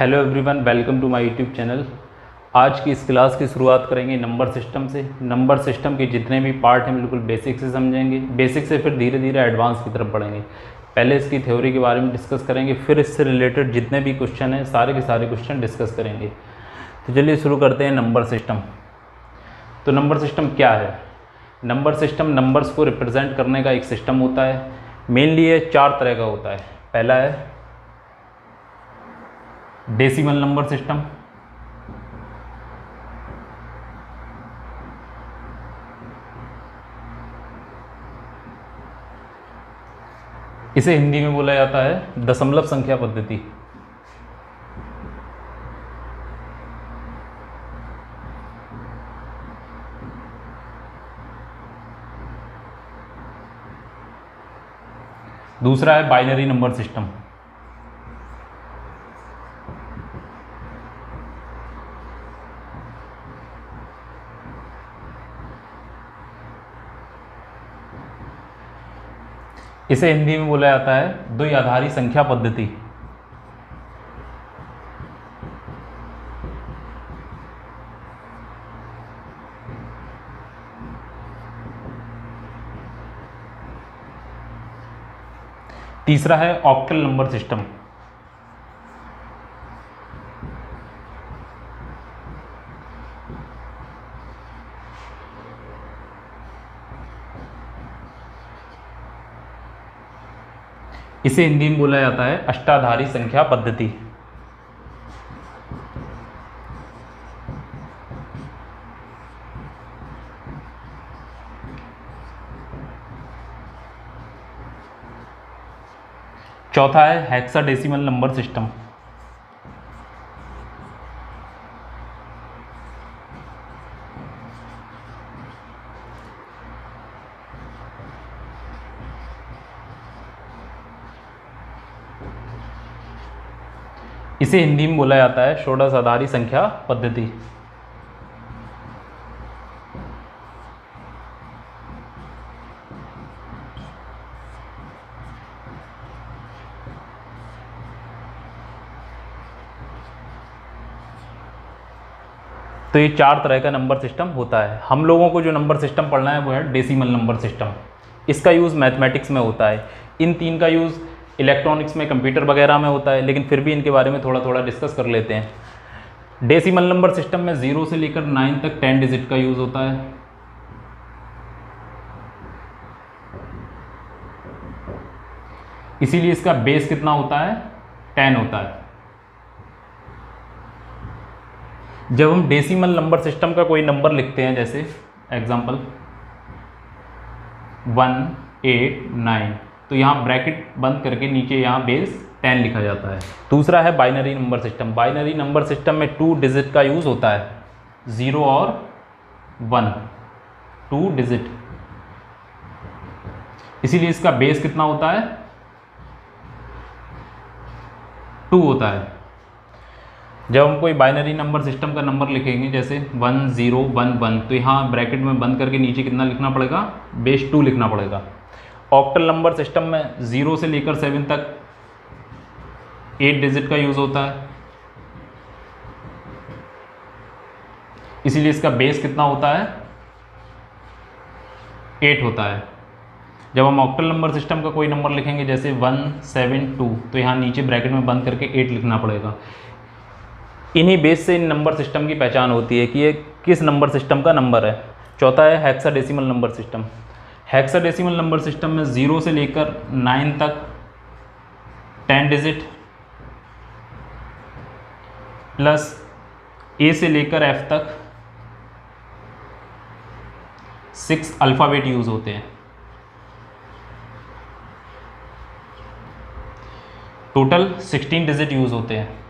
Hello everyone, welcome to my YouTube channel. आज की इस क्लास की शुरुआत करेंगे नंबर सिस्टम से। नंबर सिस्टम के जितने भी पार्ट हैं बिल्कुल बेसिक से समझेंगे। बेसिक से फिर धीरे धीरे एडवांस की तरफ बढ़ेंगे। पहले इसकी थ्योरी के बारे में डिस्कस करेंगे, फिर इससे रिलेटेड जितने भी क्वेश्चन हैं सारे के सारे क्वेश्चन डिस्कस करेंगे। तो चलिए शुरू करते हैं नंबर सिस्टम। तो नंबर सिस्टम क्या है? नंबर सिस्टम नंबर्स को रिप्रेजेंट करने का एक सिस्टम होता है। मेनली ये 4 तरह का होता है। पहला है डेसिमल नंबर सिस्टम, इसे हिंदी में बोला जाता है दशमलव संख्या पद्धति। दूसरा है बाइनरी नंबर सिस्टम। इसे हिंदी में बोला जाता है द्विआधारी संख्या पद्धति। तीसरा है ऑक्टल नंबर सिस्टम। इसे हिंदी में बोला जाता है अष्टाधारी संख्या पद्धति। चौथा है हेक्साडेसिमल नंबर सिस्टम। इसे हिंदी में बोला जाता है षोडशाधारी संख्या पद्धति। तो ये 4 तरह का नंबर सिस्टम होता है। हम लोगों को जो नंबर सिस्टम पढ़ना है वो है डेसिमल नंबर सिस्टम। इसका यूज़ मैथमेटिक्स में होता है। इन 3 का यूज़ इलेक्ट्रॉनिक्स में, कंप्यूटर वगैरह में होता है, लेकिन फिर भी इनके बारे में थोड़ा थोड़ा डिस्कस कर लेते हैं। डेसिमल नंबर सिस्टम में 0 से लेकर 9 तक 10 डिजिट का यूज़ होता है। इसीलिए इसका बेस कितना होता है? 10 होता है। जब हम डेसिमल नंबर सिस्टम का कोई नंबर लिखते हैं, जैसे एग्जांपल 189, तो यहाँ ब्रैकेट बंद करके नीचे यहाँ बेस 10 लिखा जाता है। दूसरा है binary number system. Binary number system में 2 डिजिट का यूज़ होता है, 0 और 1, 2 डिजिट। इसीलिए इसका बेस कितना होता है? 2 होता है। जब हम कोई बाइनरी नंबर सिस्टम का नंबर लिखेंगे, जैसे 1011, तो यहाँ ब्रैकेट में बंद करके नीचे कितना लिखना पड़ेगा? बेस 2 लिखना पड़ेगा। ऑक्टल नंबर सिस्टम में 0 से लेकर 7 तक 8 डिजिट का यूज़ होता है। इसीलिए इसका बेस कितना होता है? 8 होता है। जब हम ऑक्टल नंबर सिस्टम का कोई नंबर लिखेंगे, जैसे 172, तो यहाँ नीचे ब्रैकेट में बंद करके 8 लिखना पड़ेगा। इन्हीं बेस से इन नंबर सिस्टम की पहचान होती है कि ये किस नंबर सिस्टम का नंबर है। चौथा है hexadecimal number system. Hexadecimal number system में 0 से लेकर 9 तक 10 डिजिट प्लस ए से लेकर एफ तक 6 अल्फ़ाबेट यूज़ होते हैं। टोटल 16 डिजिट यूज़ होते हैं।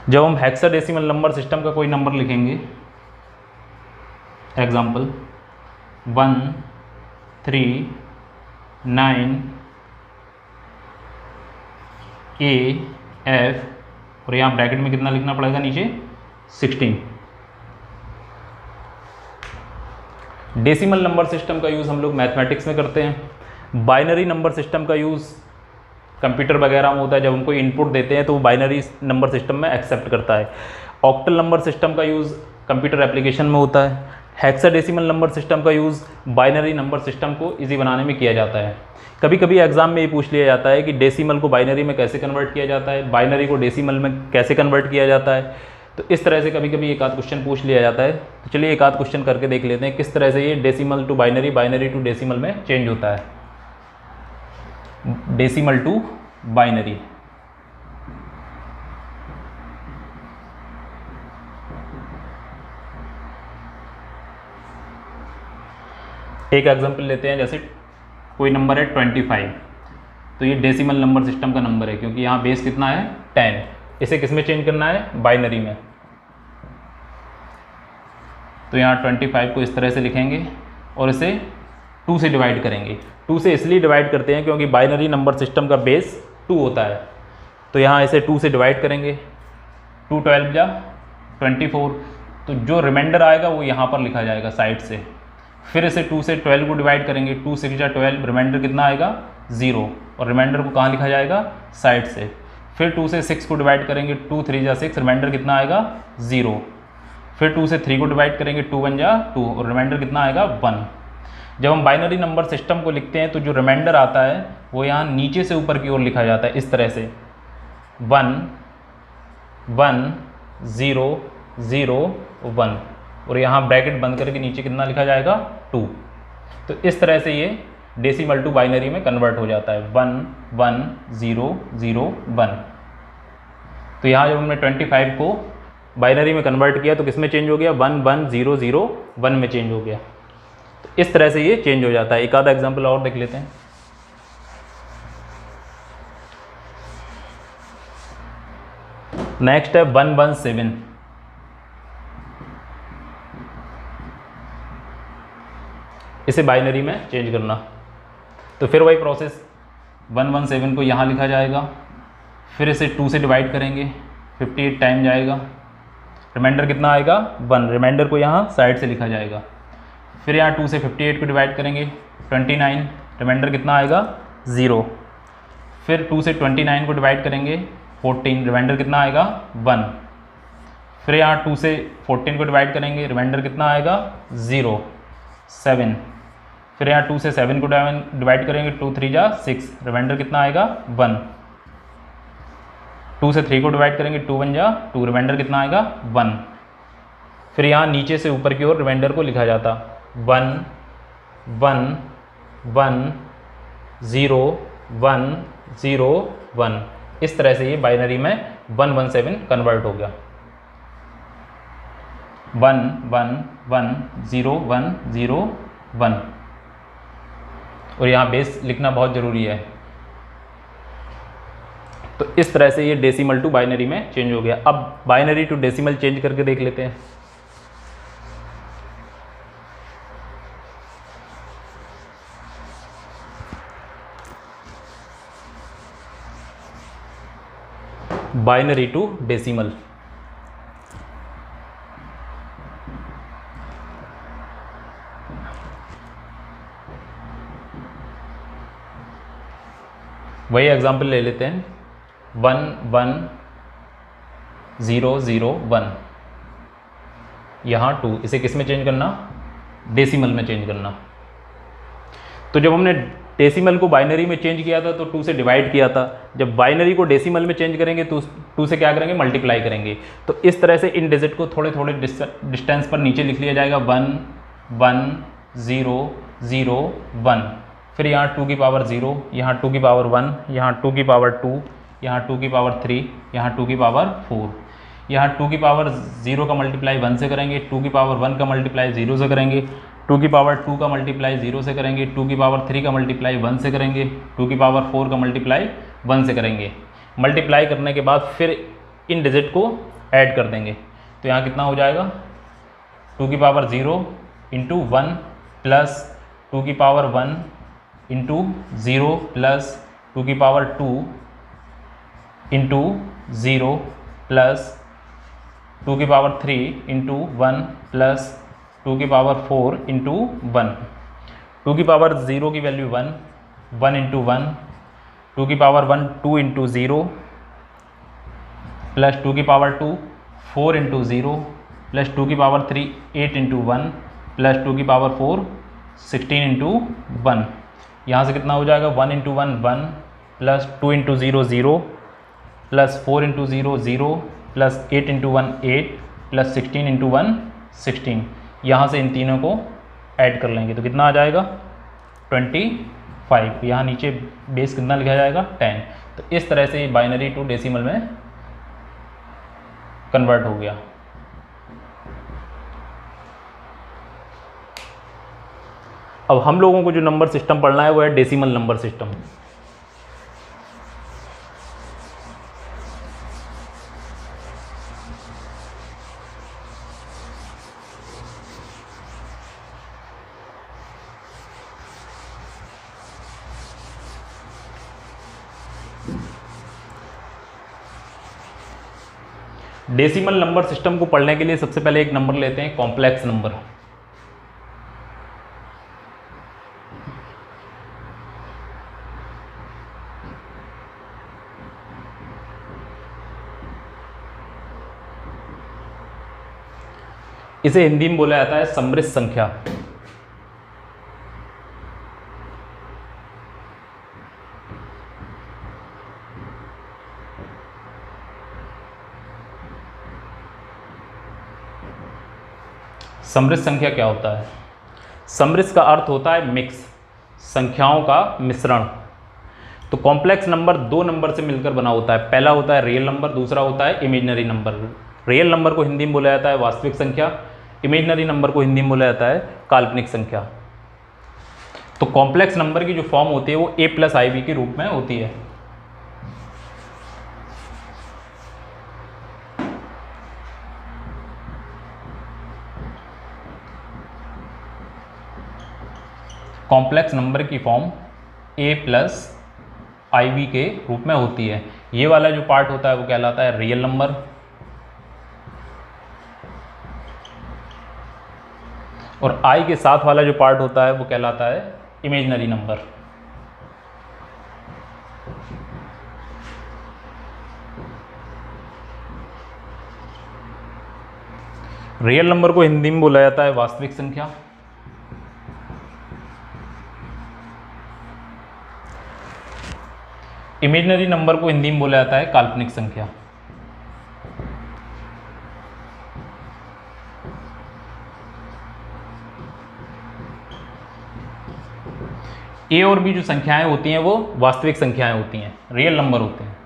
जब हम हेक्साडेसिमल नंबर सिस्टम का कोई नंबर लिखेंगे, एग्जांपल 139 ए एफ, और यहाँ ब्रैकेट में कितना लिखना पड़ेगा? नीचे 16। डेसिमल नंबर सिस्टम का यूज़ हम लोग मैथमेटिक्स में करते हैं। बाइनरी नंबर सिस्टम का यूज़ कंप्यूटर वगैरह में होता है, जब हम कोई इनपुट देते हैं तो वो बाइनरी नंबर सिस्टम में एक्सेप्ट करता है। ऑक्टल नंबर सिस्टम का यूज़ कंप्यूटर एप्लीकेशन में होता है। हेक्साडेसिमल नंबर सिस्टम का यूज़ बाइनरी नंबर सिस्टम को इजी बनाने में किया जाता है। कभी कभी एग्जाम में ये पूछ लिया जाता है कि डेसिमल को बाइनरी में कैसे कन्वर्ट किया जाता है, बाइनरी को डेसिमल में कैसे कन्वर्ट किया जाता है। तो इस तरह से कभी कभी एक आध क्वेश्चन पूछ लिया जाता है। तो चलिए एक आध क्वेश्चन करके देख लेते हैं किस तरह से ये decimal to binary, binary to decimal में चेंज होता है। डेसिमल टू बाइनरी, एक एग्जांपल लेते हैं। जैसे कोई नंबर है 25, तो ये डेसिमल नंबर सिस्टम का नंबर है क्योंकि यहाँ बेस कितना है 10। इसे किस में चेंज करना है, बाइनरी में। तो यहाँ 25 को इस तरह से लिखेंगे और इसे 2 से डिवाइड करेंगे। 2 से इसलिए डिवाइड करते हैं क्योंकि बाइनरी नंबर सिस्टम का बेस 2 होता है। तो यहाँ इसे 2 से डिवाइड करेंगे, 2 12 जा 24, तो जो रिमाइंडर आएगा वो यहाँ पर लिखा जाएगा साइड से। फिर इसे 2 से 12 को डिवाइड करेंगे, 2 6 जा 12, रिमाइंडर कितना आएगा 0, और रिमाइंडर को कहाँ लिखा जाएगा, साइड से। फिर 2 से 6 को डिवाइड करेंगे, 2 3 जा 6, रिमाइंडर कितना आएगा 0। फिर 2 से 3 को डिवाइड करेंगे, 2 1 जा 2, और रिमाइंडर कितना आएगा 1। जब हम बाइनरी नंबर सिस्टम को लिखते हैं तो जो रिमाइंडर आता है वो यहाँ नीचे से ऊपर की ओर लिखा जाता है इस तरह से, 1 1 0 0 1, और यहाँ ब्रैकेट बंद करके नीचे कितना लिखा जाएगा 2। तो इस तरह से ये डेसिमल टू बाइनरी में कन्वर्ट हो जाता है, 1 1 0 0 1। तो यहाँ जब हमने 25 को बाइनरी में कन्वर्ट किया तो किस में चेंज हो गया, 1 1 0 0 1 में चेंज हो गया। तो इस तरह से ये चेंज हो जाता है। एक आधा एग्जाम्पल और देख लेते हैं। नेक्स्ट है 117। इसे बाइनरी में चेंज करना, तो फिर वही प्रोसेस, 117 को यहाँ लिखा जाएगा, फिर इसे 2 से डिवाइड करेंगे, 58 टाइम जाएगा, रिमाइंडर कितना आएगा 1, रिमाइंडर को यहाँ साइड से लिखा जाएगा। फिर यहाँ 2 से 58 को डिवाइड करेंगे, 29, रिमाइंडर कितना आएगा 0। फिर 2 से 29 को डिवाइड करेंगे, 14, रिमाइंडर कितना आएगा 1। फिर यहाँ 2 से 14 को डिवाइड करेंगे, रिमाइंडर कितना आएगा 0 7। फिर यहाँ 2 से 7 को डिवाइड करेंगे, 2 3 जा 6, रिमाइंडर कितना आएगा 1। 2 से 3 को डिवाइड करेंगे, 2 1 जा 2, रिमाइंडर कितना आएगा 1। फिर यहाँ नीचे से ऊपर की ओर रिमाइंडर को लिखा जाता, 1 1 1 0 1 0 1। इस तरह से ये बाइनरी में 117 कन्वर्ट हो गया, 1 1 1 0 1 0 1। और यहाँ बेस लिखना बहुत ज़रूरी है। तो इस तरह से ये डेसिमल टू बाइनरी में चेंज हो गया। अब बाइनरी टू डेसिमल चेंज करके देख लेते हैं। बाइनरी टू डेसिमल, वही एग्जाम्पल ले लेते हैं, 1 1 0 0 1, यहाँ 2, इसे किस में चेंज करना, डेसिमल में चेंज करना। तो जब हमने डेसिमल को बाइनरी में चेंज किया था तो 2 से डिवाइड किया था, जब बाइनरी को डेसिमल में चेंज करेंगे तो 2 से क्या करेंगे, मल्टीप्लाई करेंगे। तो इस तरह से इन डिजिट को थोड़े थोड़े डिस्टेंस पर नीचे लिख लिया जाएगा, 1 1 0 0 1। फिर यहाँ 2 की पावर 0, यहाँ 2 की पावर 1, यहाँ 2 की पावर 2, यहाँ 2 की पावर 3, यहाँ 2 की पावर 4। यहाँ 2 की पावर 0 का मल्टीप्लाई 1 से करेंगे, 2 की पावर 1 का मल्टीप्लाई 0 से करेंगे, 2 की पावर 2 का मल्टीप्लाई 0 से करेंगे, 2 की पावर 3 का मल्टीप्लाई 1 से करेंगे, 2 की पावर 4 का मल्टीप्लाई 1 से करेंगे। मल्टीप्लाई करने के बाद फिर इन डिजिट को ऐड कर देंगे। तो यहाँ कितना हो जाएगा, 2 की पावर 0 इंटू 1 प्लस 2 की पावर 1 इंटू 0 प्लस 2 की पावर 2 इंटू 0 प्लस 2 की पावर 3 इंटू 1 प्लस 2 की पावर 4 इंटू 1। 2 की पावर 0 की वैल्यू 1, 1 इंटू 1, 2 की पावर 1 2 इंटू 0 प्लस 2 की पावर 2 4 इंटू 0 प्लस 2 की पावर 3 8 इंटू 1 प्लस 2 की पावर 4 16 इंटू 1। यहाँ से कितना हो जाएगा 1 into 1 1 plus 2 into 0 0 plus 4 into 0 0 plus 8 into 1 8 plus 16 into 1 16। यहाँ से इन तीनों को ऐड कर लेंगे तो कितना आ जाएगा 25। यहाँ नीचे बेस कितना लिखा जाएगा 10। तो इस तरह से बाइनरी टू डेसिमल में कन्वर्ट हो गया। अब हम लोगों को जो नंबर सिस्टम पढ़ना है वो है decimal number system. Decimal number system को पढ़ने के लिए सबसे पहले एक नंबर लेते हैं कॉम्प्लेक्स नंबर। इसे हिंदी में बोला जाता है सम्मिश्र संख्या। सम्मिश्र संख्या क्या होता है? सम्मिश्र का अर्थ होता है मिक्स, संख्याओं का मिश्रण। तो कॉम्प्लेक्स नंबर दो नंबर से मिलकर बना होता है। पहला होता है रियल नंबर, दूसरा होता है इमेजिनरी नंबर। रियल नंबर को हिंदी में बोला जाता है वास्तविक संख्या, इमेजिनरी नंबर को हिंदी में बोला जाता है काल्पनिक संख्या। तो कॉम्प्लेक्स नंबर की जो फॉर्म होती है वो a प्लस आई बी के रूप में होती है। कॉम्प्लेक्स नंबर की form a plus i b के रूप में होती है। ये वाला जो पार्ट होता है वो कहलाता है रियल नंबर, और i के साथ वाला जो पार्ट होता है वो कहलाता है इमेजिनरी नंबर। रियल नंबर को हिंदी में बोला जाता है वास्तविक संख्या, इमेजिनरी नंबर को हिंदी में बोला जाता है काल्पनिक संख्या। ए और बी जो संख्याएं होती हैं वो वास्तविक संख्याएं होती हैं, रियल नंबर होते हैं।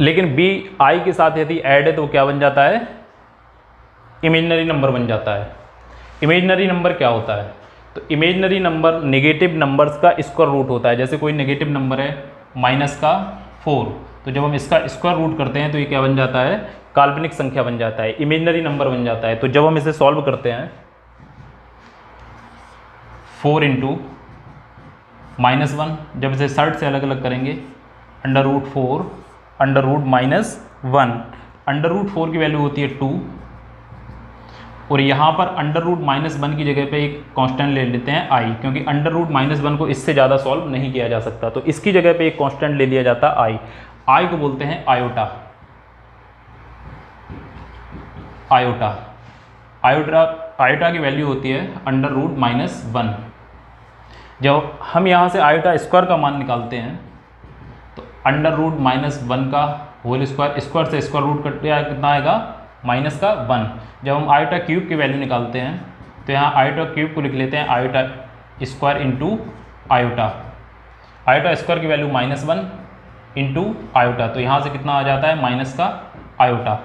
लेकिन बी आई के साथ यदि ऐड है तो क्या बन जाता है? इमेजिनरी नंबर बन जाता है। इमेजिनरी नंबर क्या होता है? तो इमेजिनरी नंबर नेगेटिव नंबर्स का स्क्वायर रूट होता है। जैसे कोई नेगेटिव नंबर है -4, तो जब हम इसका स्क्वायर रूट करते हैं तो ये क्या बन जाता है? काल्पनिक संख्या बन जाता है, इमेजिनरी नंबर बन जाता है। तो जब हम इसे सॉल्व करते हैं 4 इंटू -1, जब इसे सर्ट से अलग अलग करेंगे √4 √-1, √4 की वैल्यू होती है 2, और यहाँ पर √-1 की जगह पे एक कांस्टेंट ले लेते हैं i, क्योंकि √-1 को इससे ज़्यादा सॉल्व नहीं किया जा सकता। तो इसकी जगह पे एक कांस्टेंट ले लिया जाता है i को बोलते हैं आयोटा। आयोटा की वैल्यू होती है √-1। जब हम यहाँ से आयोटा स्क्वायर का मान निकालते हैं तो √-1 का होल स्क्वायर, स्क्वायर से स्क्वायर रूट कट गया, कितना आएगा? -1। जब हम आयोटा क्यूब की वैल्यू निकालते हैं तो यहाँ आयोटा क्यूब को लिख लेते हैं iota square into iota. Iota square की वैल्यू -1 इंटू आयोटा, तो यहाँ से कितना आ जाता है? माइनस का आयोटा।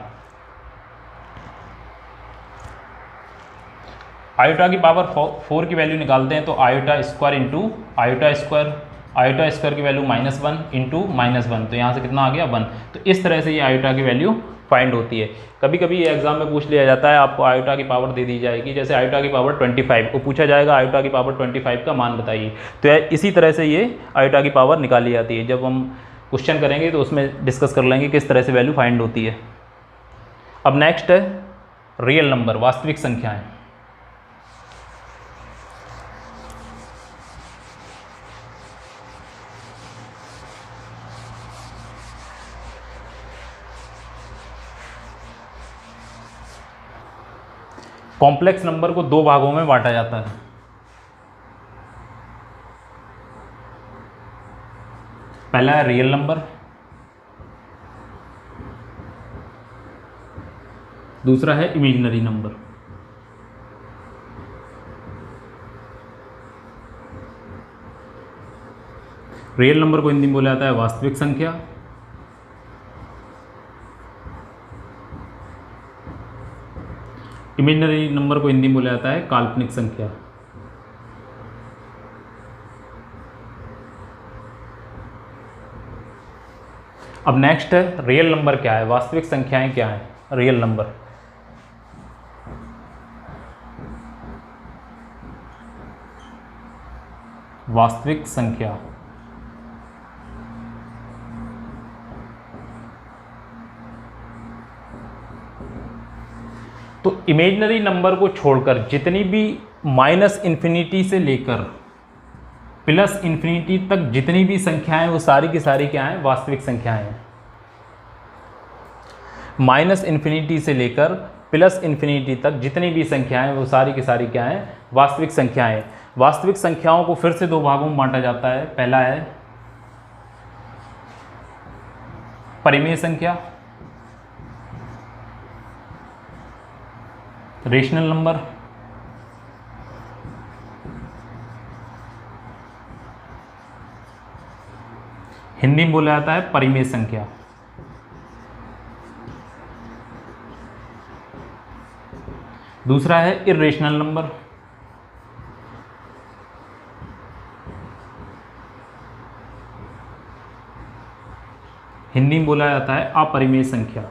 आयोटा की पावर 4 की वैल्यू निकालते हैं तो iota square into iota square की वैल्यू -1 इंटू -1, तो यहाँ से कितना आ गया? 1। तो इस तरह से ये आयोटा की वैल्यू फाइंड होती है। कभी कभी ये एग्जाम में पूछ लिया जाता है, आपको आयोटा की पावर दे दी जाएगी, जैसे आयोटा की पावर 25 को पूछा जाएगा आयोटा की पावर 25 का मान बताइए, तो इसी तरह से ये आयोटा की पावर निकाली जाती है। जब हम क्वेश्चन करेंगे तो उसमें डिस्कस कर लेंगे किस तरह से वैल्यू फाइंड होती है। अब नेक्स्ट है रियल नंबर, वास्तविक संख्याएं। कॉम्प्लेक्स नंबर को दो भागों में बांटा जाता है। पहला है रियल नंबर, दूसरा है इमेजिनरी नंबर। रियल नंबर को हिंदी में बोला जाता है वास्तविक संख्या, इमेजिनरी नंबर को हिंदी में बोला जाता है काल्पनिक संख्या। अब नेक्स्ट है रियल नंबर क्या है, वास्तविक संख्याएं क्या हैं। रियल नंबर वास्तविक संख्या, तो इमेजिनरी नंबर को छोड़कर जितनी भी माइनस इन्फिनिटी से लेकर प्लस इन्फिनिटी तक जितनी भी संख्याएं वो सारी की सारी क्या हैं, वास्तविक संख्याएं हैं। माइनस इन्फिनिटी से लेकर प्लस इन्फिनिटी तक जितनी भी संख्याएं वो सारी की सारी क्या हैं, वास्तविक संख्याएं। वास्तविक संख्याओं को फिर से दो भागों में बांटा जाता है। पहला है परिमेय संख्या, रेशनल नंबर, हिंदी में बोला जाता है परिमेय संख्या। दूसरा है इर्रेशनल नंबर, हिंदी में बोला जाता है अपरिमेय संख्या।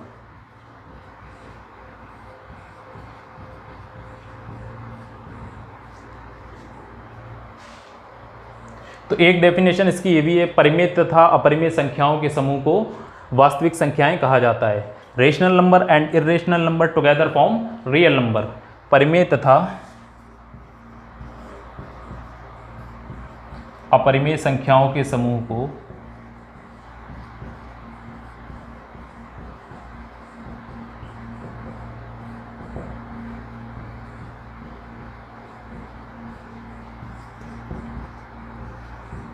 तो एक डेफिनेशन इसकी ये भी है, परिमेय तथा अपरिमेय संख्याओं के समूह को वास्तविक संख्याएं कहा जाता है। Rational number and irrational number together form real number. परिमेय तथा अपरिमेय संख्याओं के समूह को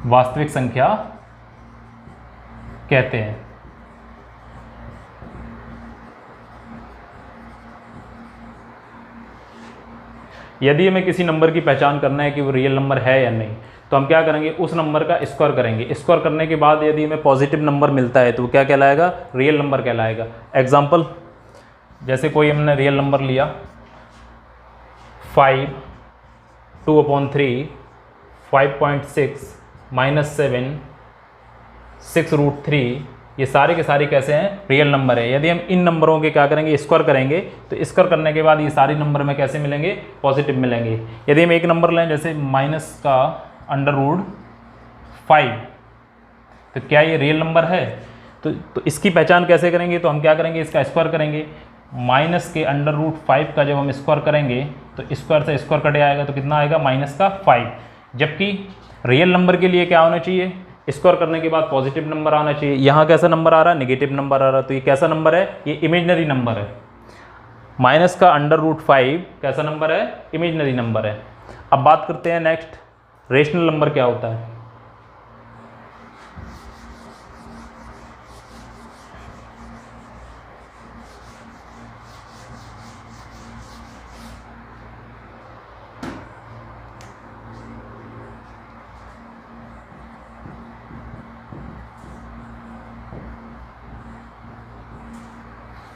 वास्तविक संख्या कहते हैं। यदि हमें किसी नंबर की पहचान करना है कि वो रियल नंबर है या नहीं, तो हम क्या करेंगे, उस नंबर का स्क्वायर करेंगे। स्क्वायर करने के बाद यदि हमें पॉजिटिव नंबर मिलता है तो वो क्या कहलाएगा, रियल नंबर कहलाएगा। एग्जाम्पल, जैसे कोई हमने रियल नंबर लिया 5, 2/3, 5.6, -7, 6√3, ये सारे के सारे कैसे हैं, रियल नंबर है। यदि हम इन नंबरों के क्या करेंगे, स्क्वायर करेंगे, तो स्क्वायर करने के बाद ये सारे नंबर में कैसे मिलेंगे, पॉजिटिव मिलेंगे। यदि हम एक नंबर लें जैसे -√5, तो क्या ये रियल नंबर है? तो इसकी पहचान कैसे करेंगे, तो हम क्या करेंगे, इसका स्क्वायर करेंगे। माइनस के √5 का जब हम स्क्वायर करेंगे तो स्क्वायर से स्क्वायर कट आएगा तो कितना आएगा, -5। जबकि रियल नंबर के लिए क्या होना चाहिए, स्क्वायर करने के बाद पॉजिटिव नंबर आना चाहिए। यहाँ कैसा नंबर आ रहा है, नेगेटिव नंबर आ रहा है। तो ये कैसा नंबर है, ये इमेजिनरी नंबर है। माइनस का √5 कैसा नंबर है, इमेजिनरी नंबर है। अब बात करते हैं नेक्स्ट, रेशनल नंबर क्या होता है।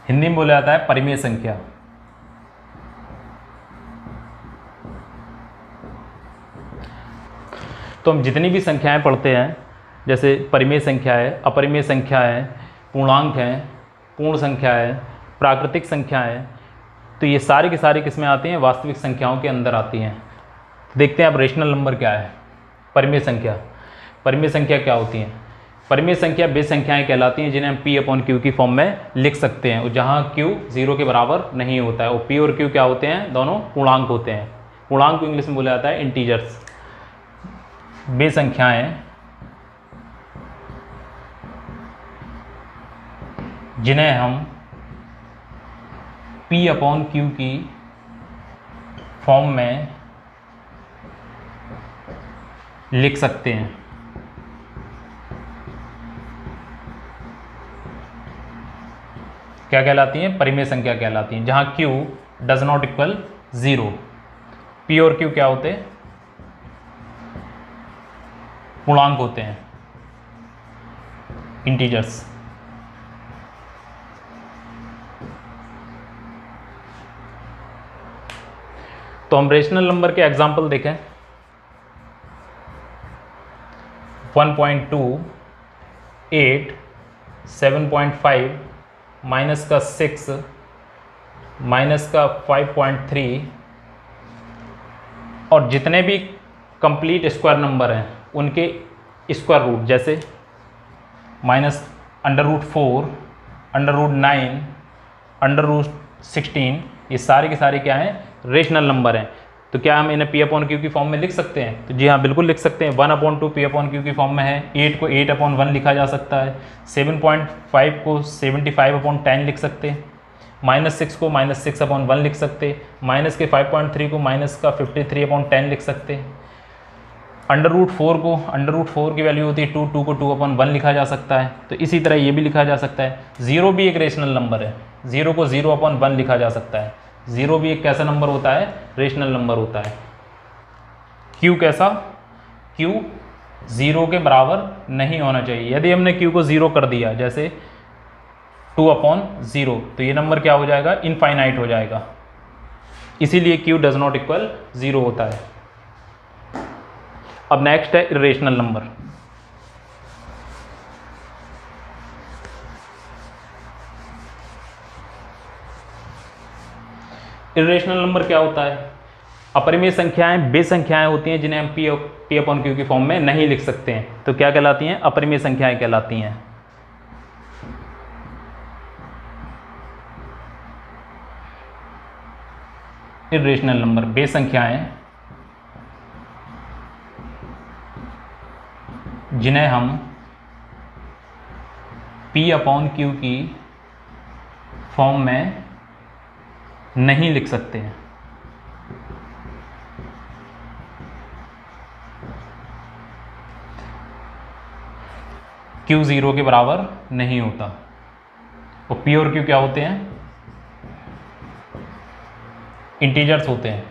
हिंदी में बोला जाता है परिमेय संख्या। तो हम जितनी भी संख्याएं पढ़ते हैं, जैसे परिमेय संख्या है, अपरिमेय संख्या है, पूर्णांक है, पूर्ण संख्या है, प्राकृतिक संख्या है, तो ये सारी की सारी किसमें आती हैं, वास्तविक संख्याओं के अंदर आती हैं। देखते हैं अब रेशनल नंबर क्या है। परिमेय संख्या, परिमेय संख्या क्या होती हैं। परिमेय संख्या वे संख्याएं कहलाती हैं जिन्हें हम p अपॉन क्यू की फॉर्म में लिख सकते हैं, और जहां q 0 के बराबर नहीं होता है। और p और q क्या होते हैं? दोनों पूर्णांक होते हैं। पूर्णांक को इंग्लिश में बोला जाता है इंटीजर्स। वे संख्याएं जिन्हें हम p अपॉन क्यू की फॉर्म में लिख सकते हैं। क्या कहलाती हैं? परिमेय संख्या कहलाती हैं, जहां q does not equal 0। p और q क्या होते हैं? पूर्णांक होते हैं, इंटीजर्स। तो हम रेशनल नंबर के एग्जाम्पल देखें। 1.2, 8, 7.5, माइनस का 6, माइनस का 5.3, और जितने भी कंप्लीट स्क्वायर नंबर हैं उनके स्क्वायर रूट, जैसे माइनस √4, √9, √16, ये सारे के सारे क्या हैं? रेशनल नंबर हैं। तो क्या हम इन्हें p अपॉन क्यू की फॉर्म में लिख सकते हैं? तो जी हाँ, बिल्कुल लिख सकते हैं। 1/2 p अपॉन क्यू की फॉर्म में है। 8 को 8/1 लिखा जा सकता है। 7.5 को 75/10 लिख सकते हैं। -6 को -6/1 लिख सकते हैं। माइनस के 5.3 को माइनस का 53/10 लिख सकते हैं। √4 को √4 की वैल्यू होती है 2, 2 को 2/1 लिखा जा सकता है। तो इसी तरह ये भी लिखा जा सकता है। 0 भी एक रेशनल नंबर है। 0 को 0/1 लिखा जा सकता है। 0 भी एक कैसा नंबर होता है? रेशनल नंबर होता है। q कैसा? q 0 के बराबर नहीं होना चाहिए। यदि हमने q को 0 कर दिया, जैसे 2/0, तो ये नंबर क्या हो जाएगा? इनफाइनाइट हो जाएगा। इसीलिए q डज नॉट इक्वल 0 होता है। अब नेक्स्ट है इर्रेशनल नंबर। इर्रेशनल नंबर क्या होता है? अपरिमेय संख्याएं वे संख्याएं होती हैं जिन्हें हम p अपॉन क्यू की फॉर्म में नहीं लिख सकते हैं। तो क्या कहलाती हैं? अपरिमेय संख्याएं कहलाती हैं। इर्रेशनल नंबर वे संख्याएं जिन्हें हम p अपॉन क्यू की फॉर्म में नहीं लिख सकते हैं। q 0 के बराबर नहीं होता। और p और q क्या होते हैं? इंटीजर्स होते हैं।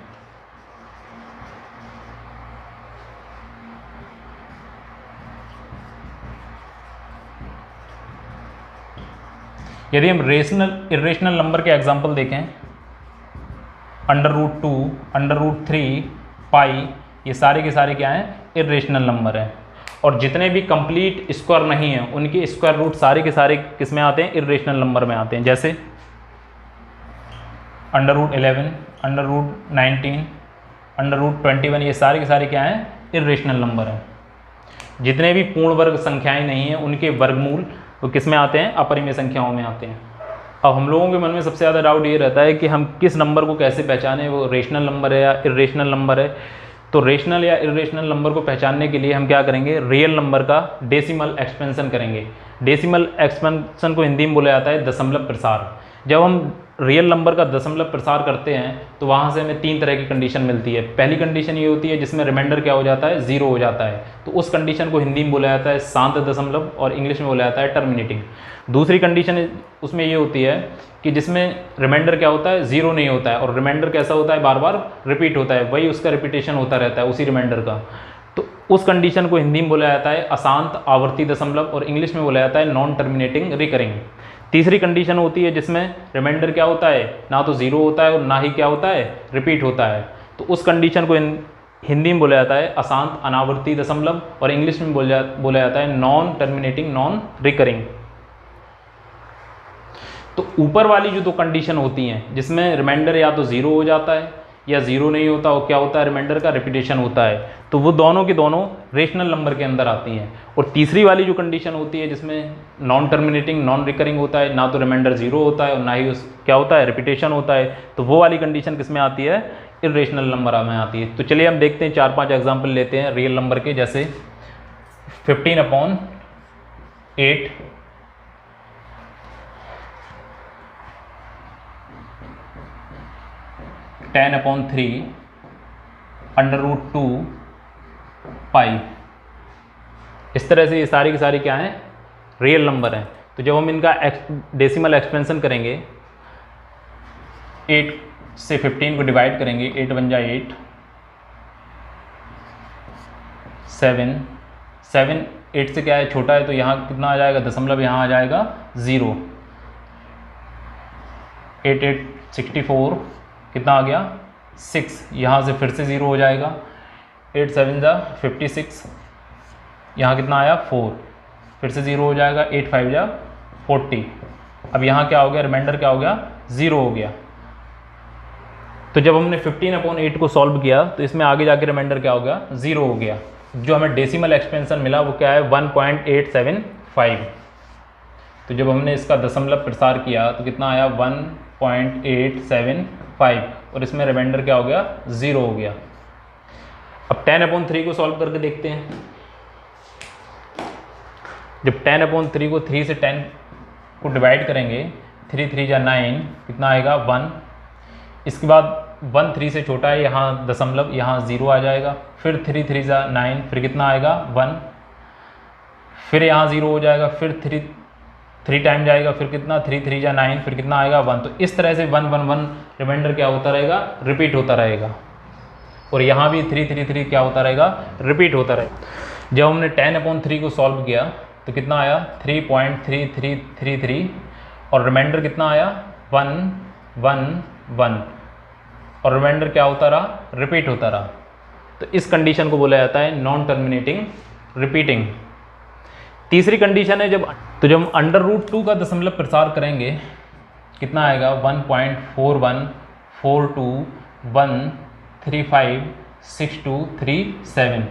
यदि हम इर्रेशनल नंबर के एग्जाम्पल देखें, √2, √3, पाई, ये सारे के सारे क्या हैं? इर्रेशनल नंबर हैं। और जितने भी कंप्लीट स्क्वायर नहीं हैं उनके स्क्वायर रूट सारे के सारे किस में आते हैं? इर्रेशनल नंबर में आते हैं। जैसे √11, √19, √21, ये सारे के सारे क्या हैं? इर्रेशनल नंबर हैं। जितने भी पूर्ण वर्ग संख्याएं नहीं हैं उनके वर्गमूल वो किस में आते हैं? अपरिमेय संख्याओं में आते हैं। अब हम लोगों के मन में सबसे ज़्यादा डाउट ये रहता है कि हम किस नंबर को कैसे पहचानें, वो रेशनल नंबर है या इर्रेशनल नंबर है। तो रेशनल या इर्रेशनल नंबर को पहचानने के लिए हम क्या करेंगे? रियल नंबर का डेसिमल एक्सपेंशन करेंगे। डेसिमल एक्सपेंशन को हिंदी में बोला जाता है दशमलव प्रसार। जब हम रियल नंबर का दशमलव प्रसार करते हैं तो वहाँ से हमें 3 तरह की कंडीशन मिलती है। पहली कंडीशन ये होती है जिसमें रिमाइंडर क्या हो जाता है? 0 हो जाता है। तो उस कंडीशन को हिंदी में बोला जाता है शांत दशमलव, और इंग्लिश में बोला जाता है टर्मिनेटिंग। दूसरी कंडीशन उसमें ये होती है कि जिसमें रिमाइंडर क्या होता है? 0 नहीं होता है, और रिमाइंडर कैसा होता है? बार बार रिपीट होता है, वही उसका रिपीटेशन होता रहता है उसी रिमाइंडर का। तो उस कंडीशन को हिंदी में बोला जाता है अशांत आवर्ती दशमलव, और इंग्लिश में बोला जाता है नॉन टर्मिनेटिंग रिकरिंग। तीसरी कंडीशन होती है जिसमें रिमाइंडर क्या होता है? ना तो 0 होता है और ना ही क्या होता है? रिपीट होता है। तो उस कंडीशन को हिंदी में बोला जाता है अशांत अनावर्ती दशमलव, और इंग्लिश में बोला जाता है नॉन टर्मिनेटिंग नॉन रिकरिंग। तो ऊपर वाली जो 2 कंडीशन होती हैं जिसमें रिमाइंडर या तो 0 हो जाता है या ज़ीरो नहीं होता, और क्या होता है रिमाइंडर का रिपीटेशन होता है, तो वो दोनों की दोनों रेशनल नंबर के अंदर आती हैं। और तीसरी वाली जो कंडीशन होती है जिसमें नॉन टर्मिनेटिंग नॉन रिकरिंग होता है, ना तो रिमाइंडर ज़ीरो होता है और ना ही उस क्या होता है रिपीटेशन होता है, तो वो वाली कंडीशन किस में आती है, इर्रेशनल नंबर में आती है। तो चलिए हम देखते हैं 4-5 एग्जाम्पल लेते हैं रियल नंबर के, जैसे 15/8, 10/3, √2 पाई। इस तरह से ये सारी की सारी क्या हैं, रियल नंबर हैं। तो जब हम इनका डेसिमल एक्सपेंशन करेंगे, 8 से 15 को डिवाइड करेंगे, 8 × 8, 7 8 से क्या है छोटा है, तो यहाँ कितना आ जाएगा, दशमलव यहाँ आ जाएगा 0। 8 8 64, कितना आ गया 6, यहाँ से फिर से 0 हो जाएगा। 8 7 जा 56, यहाँ कितना आया 4, फिर से 0 हो जाएगा। 8 5 जा 40, अब यहाँ क्या हो गया, रिमाइंडर क्या हो गया, 0 हो गया। तो जब हमने 15/8 को सॉल्व किया तो इसमें आगे जाके रिमाइंडर क्या हो गया, 0 हो गया। जो हमें डेसिमल एक्सपेंशन मिला वो क्या है, 1.875। तो जब हमने इसका दशमलव प्रसार किया तो कितना आया, 1.875, और इसमें रिमाइंडर क्या हो गया, 0 हो गया। अब 10/3 को सॉल्व करके देखते हैं। जब 10/3 को 3 से 10 को डिवाइड करेंगे, 3 3 जा 9, कितना आएगा 1। इसके बाद 1 3 से छोटा है, यहाँ दशमलव, यहाँ 0 आ जाएगा। फिर 3 3 जा 9, फिर कितना आएगा 1, फिर यहाँ 0 हो जाएगा। फिर 3 टाइम जाएगा, फिर कितना 3 3 जा 9, फिर कितना आएगा 1। तो इस तरह से 1 1 1 रिमाइंडर क्या होता रहेगा, रिपीट होता रहेगा। और यहाँ भी 3 3 3 क्या होता रहेगा, रिपीट होता रहेगा। जब हमने 10/3 को सॉल्व किया तो कितना आया, 3.3333, और रिमाइंडर कितना आया, 1 1 1, और रिमाइंडर क्या होता रहा, रिपीट होता रहा। तो इस कंडीशन को बोला जाता है नॉन टर्मिनेटिंग रिपीटिंग। तीसरी कंडीशन है जब हम √2 का दशमलव प्रसार करेंगे, कितना आएगा, 1.41421356237।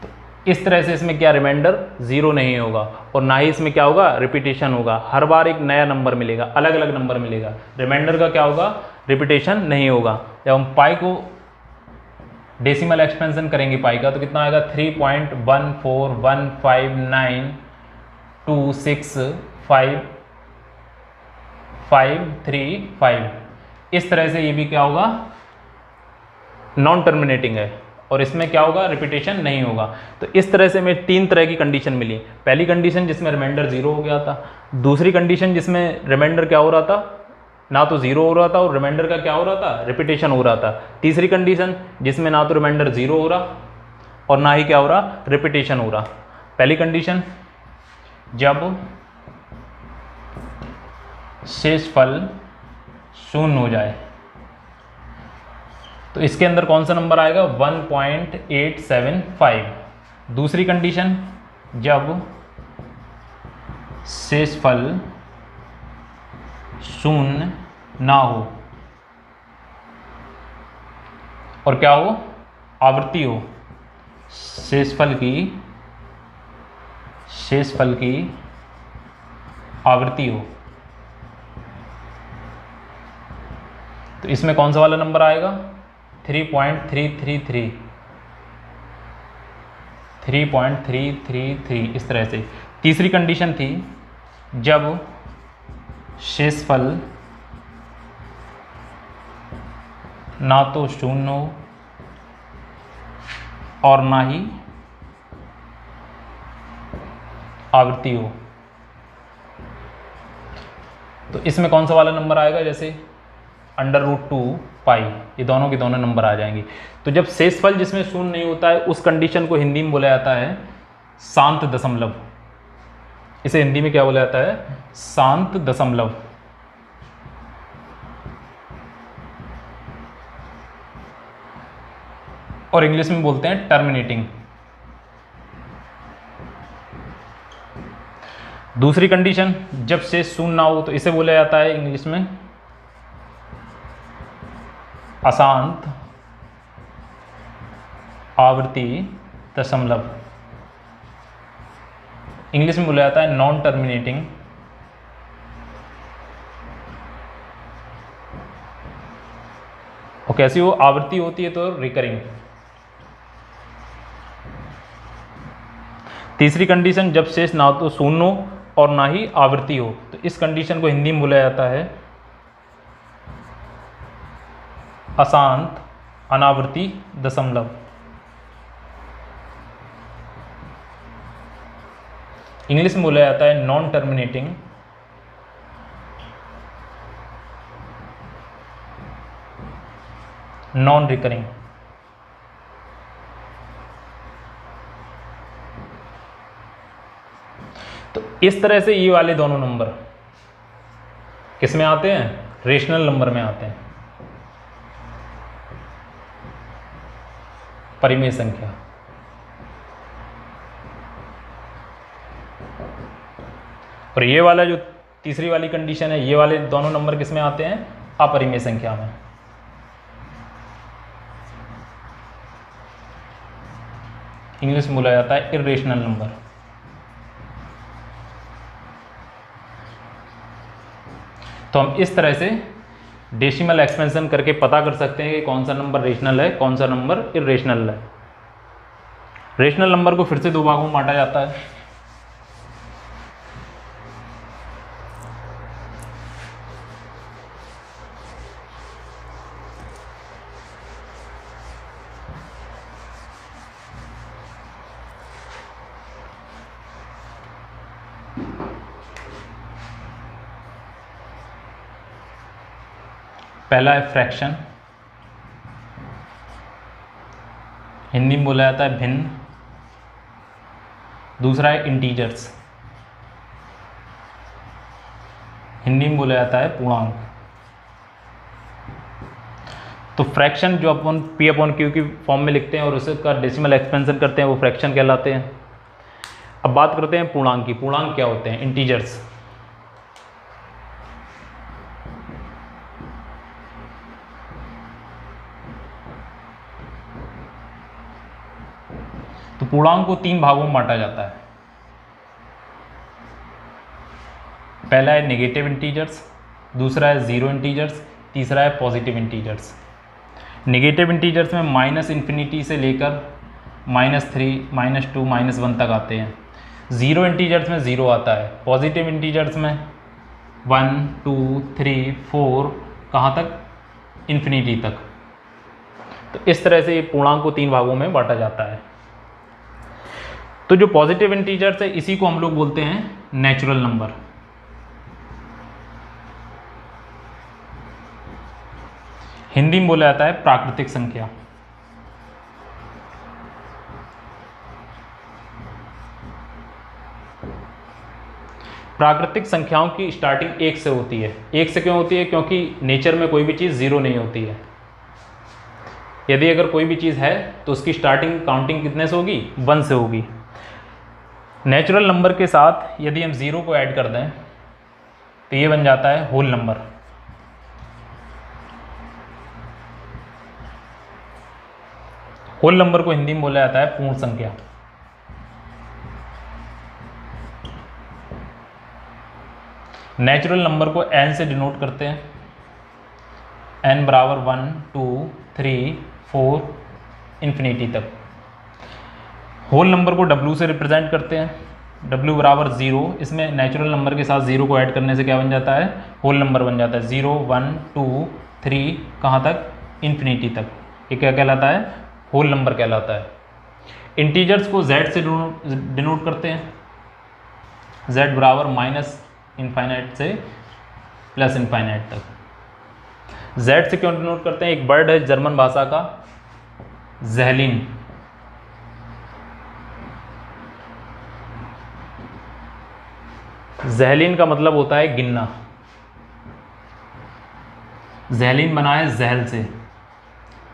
तो इस तरह से इसमें क्या रिमाइंडर 0 नहीं होगा, और ना ही इसमें क्या होगा, रिपीटेशन होगा। हर बार एक नया नंबर मिलेगा, अलग अलग नंबर मिलेगा। रिमाइंडर का क्या होगा, रिपीटेशन नहीं होगा। जब हम पाई को डेसिमल एक्सपेंशन करेंगे पाई का, तो कितना आएगा, 3.14159265535। इस तरह से ये भी क्या होगा, नॉन टर्मिनेटिंग है, और इसमें क्या होगा, रिपीटेशन नहीं होगा। तो इस तरह से हमें 3 तरह की कंडीशन मिली। पहली कंडीशन जिसमें रिमाइंडर 0 हो गया था, दूसरी कंडीशन जिसमें रिमाइंडर क्या हो रहा था, ना तो 0 हो रहा था और रिमाइंडर का क्या हो रहा था, रिपीटेशन हो रहा था। तीसरी कंडीशन जिसमें ना तो रिमाइंडर 0 हो रहा और ना ही क्या हो रहा, रिपीटेशन हो रहा। पहली कंडीशन जब शेषफल 0 हो जाए, तो इसके अंदर कौन सा नंबर आएगा, 1.875। दूसरी कंडीशन जब शेषफल 0 ना हो और क्या हो, आवृत्ति हो, शेषफल की आवृत्ति हो, तो इसमें कौन सा वाला नंबर आएगा, 3.333 इस तरह से। तीसरी कंडीशन थी जब शेषफल ना तो 0 हो और ना ही आवृत्ति हो, तो इसमें कौन सा वाला नंबर आएगा, जैसे √2 पाई, ये दोनों के दोनों नंबर आ जाएंगे। तो जब शेषफल जिसमें 0 नहीं होता है, उस कंडीशन को हिंदी में बोला जाता है शांत दशमलव। इसे हिंदी में क्या बोला जाता है, शांत दशमलव। और इंग्लिश में बोलते हैं टर्मिनेटिंग। दूसरी कंडीशन जब शेष 0 ना हो, तो इसे बोला जाता है इंग्लिश में अशांत आवर्ती दशमलव, इंग्लिश में बोला जाता है नॉन टर्मिनेटिंग और कैसी वो आवृत्ति होती है तो रिकरिंग। तीसरी कंडीशन, जब शेष ना तो शून्य हो और ना ही आवृत्ति हो, तो इस कंडीशन को हिंदी में बोला जाता है अशांत अनावृत्ति दशमलव। इंग्लिश में बोला जाता है नॉन टर्मिनेटिंग नॉन रिकरिंग। तो इस तरह से ये वाले दोनों नंबर किस में आते हैं? रेशनल नंबर में आते हैं, परिमेय संख्या। और ये वाला जो तीसरी वाली कंडीशन है, ये वाले दोनों नंबर किस में आते हैं? अपरिमेय संख्या में। इंग्लिश में बोला जाता है इर्रेशनल नंबर। तो हम इस तरह से डेसिमल एक्सपेंशन करके पता कर सकते हैं कि कौन सा नंबर रेशनल है, कौन सा नंबर इर्रेशनल है। रेशनल नंबर को फिर से दो भागों में बांटा जाता है। पहला है फ्रैक्शन, हिंदी में बोला जाता है भिन्न। दूसरा है इंटीजर्स, हिंदी में बोला जाता है पूर्णांक। तो फ्रैक्शन जो अपन पी अपॉन क्यू की फॉर्म में लिखते हैं और उसका डेसिमल एक्सपेंशन करते हैं, वो फ्रैक्शन कहलाते हैं। अब बात करते हैं पूर्णांक की। पूर्णांक क्या होते हैं? इंटीजर्स। तो पूर्णांक को तीन भागों में बांटा जाता है। पहला है नेगेटिव इंटीजर्स, दूसरा है जीरो इंटीजर्स, तीसरा है पॉजिटिव इंटीजर्स। नेगेटिव इंटीजर्स में माइनस इन्फिनिटी से लेकर -3, -2, -1 तक आते हैं। जीरो इंटीजर्स में ज़ीरो आता है। पॉजिटिव इंटीजर्स में 1, 2, 3, 4 कहाँ तक? इन्फिनिटी तक। तो इस तरह से ये पूर्णांक को तीन भागों में बांटा जाता है। तो जो पॉजिटिव इंटीजर्स है इसी को हम लोग बोलते हैं नेचुरल नंबर। हिंदी में बोला जाता है प्राकृतिक संख्या। प्राकृतिक संख्याओं की स्टार्टिंग एक से होती है। एक से क्यों होती है? क्योंकि नेचर में कोई भी चीज़ जीरो नहीं होती है। यदि अगर कोई भी चीज़ है तो उसकी स्टार्टिंग काउंटिंग कितने से होगी? 1 से होगी। नेचुरल नंबर के साथ यदि हम ज़ीरो को ऐड कर दें तो ये बन जाता है होल नंबर। होल नंबर को हिंदी में बोला जाता है पूर्ण संख्या। नेचुरल नंबर को n से डिनोट करते हैं। n बराबर 1, 2, 3, 4 इन्फिनिटी तक। होल नंबर को w से रिप्रेजेंट करते हैं। w बराबर 0, इसमें नेचुरल नंबर के साथ 0 को ऐड करने से क्या बन जाता है? होल नंबर बन जाता है। 0, 1, 2, 3 कहाँ तक? इन्फिनिटी तक। ये क्या कहलाता है? होल नंबर कहलाता है। इंटीजर्स को z से डिनोट करते हैं। z बराबर -इनफाइनाइट से +इनफाइनाइट तक। z से क्यों डिनोट करते हैं? एक वर्ड है जर्मन भाषा का ज़ैहलिन। ज़ैहलिन का मतलब होता है गिनना। ज़ैहलिन बना है ज़हल से।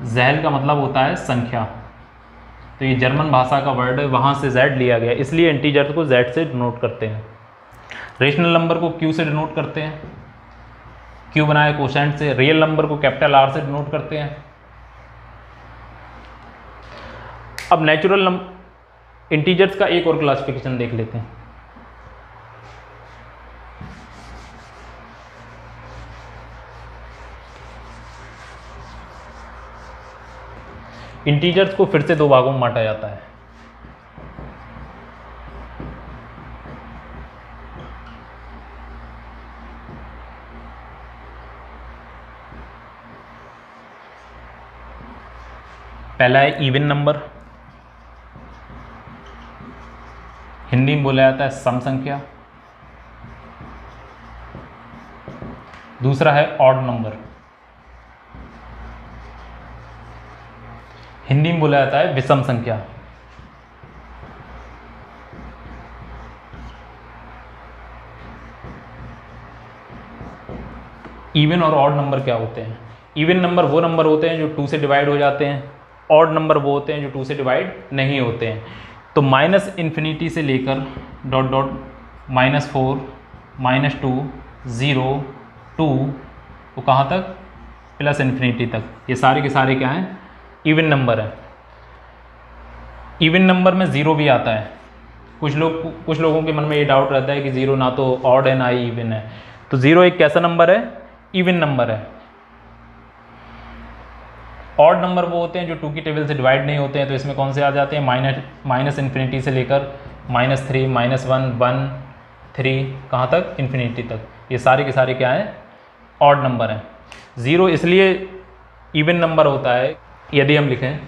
ज़हल का मतलब होता है संख्या। तो ये जर्मन भाषा का वर्ड है, वहाँ से z लिया गया, इसलिए इंटीजर को z से डिनोट करते हैं। रेशनल नंबर को q से डिनोट करते हैं। क्यों बनाया कोशेंट से, रियल नंबर को कैपिटल आर से डिनोट करते हैं। अब नेचुरल इंटीजर्स का एक और क्लासिफिकेशन देख लेते हैं। इंटीजर्स को फिर से दो भागों में बांटा जाता है। पहला है इवन नंबर, हिंदी में बोला जाता है सम संख्या। दूसरा है ऑड नंबर, हिंदी में बोला जाता है विषम संख्या। इवन और ऑड नंबर क्या होते हैं? इवन नंबर वो नंबर होते हैं जो 2 से डिवाइड हो जाते हैं, ऑड नंबर वो होते हैं जो 2 से डिवाइड नहीं होते हैं। तो -∞ से लेकर डॉट डॉट -4 -2 0 2 वो कहाँ तक, +∞ तक, ये सारे के सारे क्या हैं, इवन नंबर है। इवन नंबर में 0 भी आता है। कुछ लोगों के मन में ये डाउट रहता है कि 0 ना तो ऑड है ना ही इवन है। तो 0 एक कैसा नंबर है, इवन नंबर है। ऑड नंबर वो होते हैं जो 2 की टेबल से डिवाइड नहीं होते हैं। तो इसमें कौन से आ जाते हैं, -∞ से लेकर -3 -1 1 3 कहाँ तक, इन्फिनिटी तक, ये सारे के सारे क्या हैं, ऑड नंबर हैं। 0 इसलिए इवन नंबर होता है, यदि हम लिखें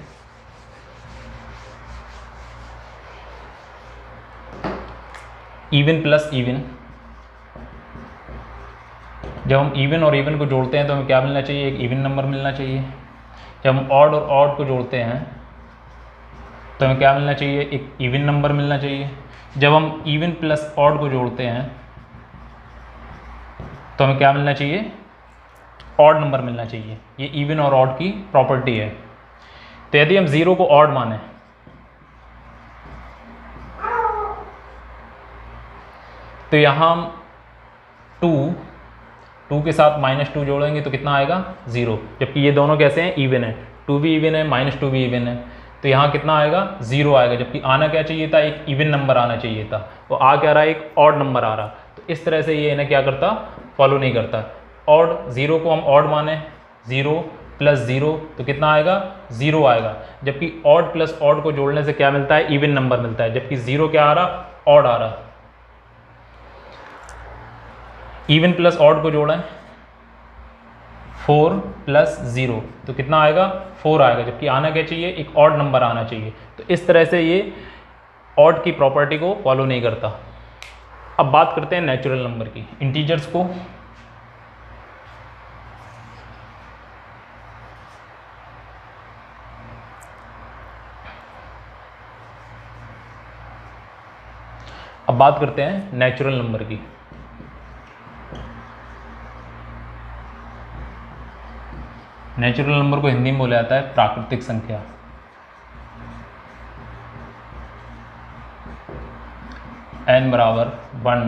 इवन प्लस इवन, जब हम इवन और इवन को जोड़ते हैं तो हमें क्या मिलना चाहिए, एक इवन नंबर मिलना चाहिए। जब हम ऑड और ऑड को जोड़ते हैं तो हमें क्या मिलना चाहिए, एक इवन नंबर मिलना चाहिए। जब हम इवन प्लस ऑड को जोड़ते हैं तो हमें क्या मिलना चाहिए, ऑड नंबर मिलना चाहिए। ये इवन और ऑड की प्रॉपर्टी है। तो यदि हम 0 को ऑड माने तो यहाँ हम 2 के साथ -2 जोड़ेंगे तो कितना आएगा, 0, जबकि ये दोनों कैसे हैं, इवन है। 2 भी इवन है, -2 भी इवन है, तो यहाँ कितना आएगा, 0 आएगा। जबकि आना क्या चाहिए था, एक इवन नंबर आना चाहिए था, वो आ क्या रहा है, एक ऑड नंबर आ रहा। तो इस तरह से ये इन्हें क्या करता, फॉलो नहीं करता। ऑड 0 को हम ऑड माने, 0 + 0 तो कितना आएगा, 0 आएगा। जबकि ऑड प्लस ऑड को जोड़ने से क्या मिलता है, इवन नंबर मिलता है। जबकि 0 क्या आ रहा, ऑड आ रहा। इवन प्लस ऑड को जोड़ें, 4 + 0 तो कितना आएगा, 4 आएगा। जबकि आना क्या चाहिए, एक ऑड नंबर आना चाहिए। तो इस तरह से ये ऑड की प्रॉपर्टी को फॉलो नहीं करता। अब बात करते हैं नेचुरल नंबर की, इंटीजर्स को। अब बात करते हैं नेचुरल नंबर की। नेचुरल नंबर को हिंदी में बोला जाता है प्राकृतिक संख्या। n बराबर 1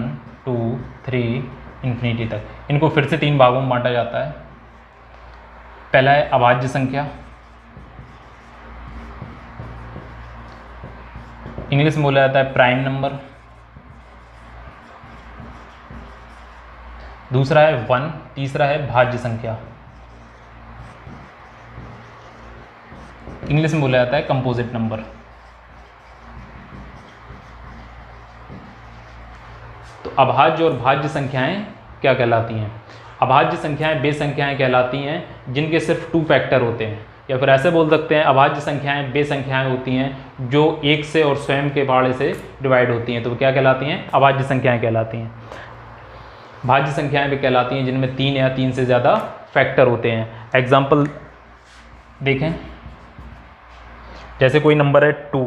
2 3 इन्फिनिटी तक। इनको फिर से 3 भागों में बांटा जाता है। पहला है अभाज्य संख्या, इंग्लिश में बोला जाता है प्राइम नंबर। दूसरा है 1, तीसरा है भाज्य संख्या, इंग्लिश में बोला जाता है कंपोजिट नंबर। तो अभाज्य और भाज्य संख्याएं क्या कहलाती हैं? अभाज्य संख्याएं वे संख्याएं कहलाती हैं जिनके सिर्फ 2 फैक्टर होते हैं, या फिर ऐसे बोल सकते हैं अभाज्य संख्याएं वे संख्याएं होती हैं जो 1 से और स्वयं के बाड़े से डिवाइड होती हैं। तो क्या कहलाती हैं? अभाज्य संख्याएं कहलाती हैं। भाज्य संख्याएं भी कहलाती हैं जिनमें 3 या 3 से ज़्यादा फैक्टर होते हैं। एग्जाम्पल देखें, जैसे कोई नंबर है 2,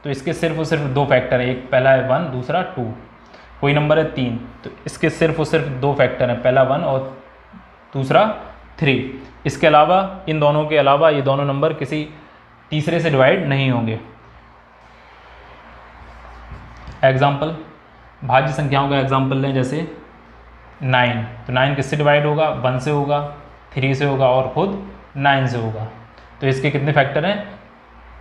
तो इसके सिर्फ और सिर्फ 2 फैक्टर हैं, एक पहला है 1, दूसरा 2। कोई नंबर है 3, तो इसके सिर्फ और सिर्फ 2 फैक्टर हैं, पहला 1 और दूसरा 3। इसके अलावा, इन दोनों के अलावा ये दोनों नंबर किसी तीसरे से डिवाइड नहीं होंगे। एग्जाम्पल, भाज्य संख्याओं का एग्जाम्पल लें, जैसे 9, तो 9 किससे डिवाइड होगा? 1 से होगा, 3 से होगा और खुद 9 से होगा। तो इसके कितने फैक्टर हैं?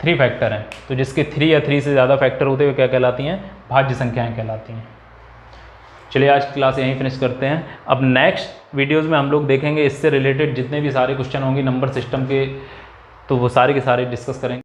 3 फैक्टर हैं। तो जिसके 3 या 3 से ज़्यादा फैक्टर होते हुए क्या कहलाती हैं? भाज्य संख्याएं कहलाती हैं। चलिए आज की क्लास यहीं फिनिश करते हैं। अब नेक्स्ट वीडियोस में हम लोग देखेंगे इससे रिलेटेड जितने भी सारे क्वेश्चन होंगे नंबर सिस्टम के, तो वो सारे के सारे डिस्कस करेंगे।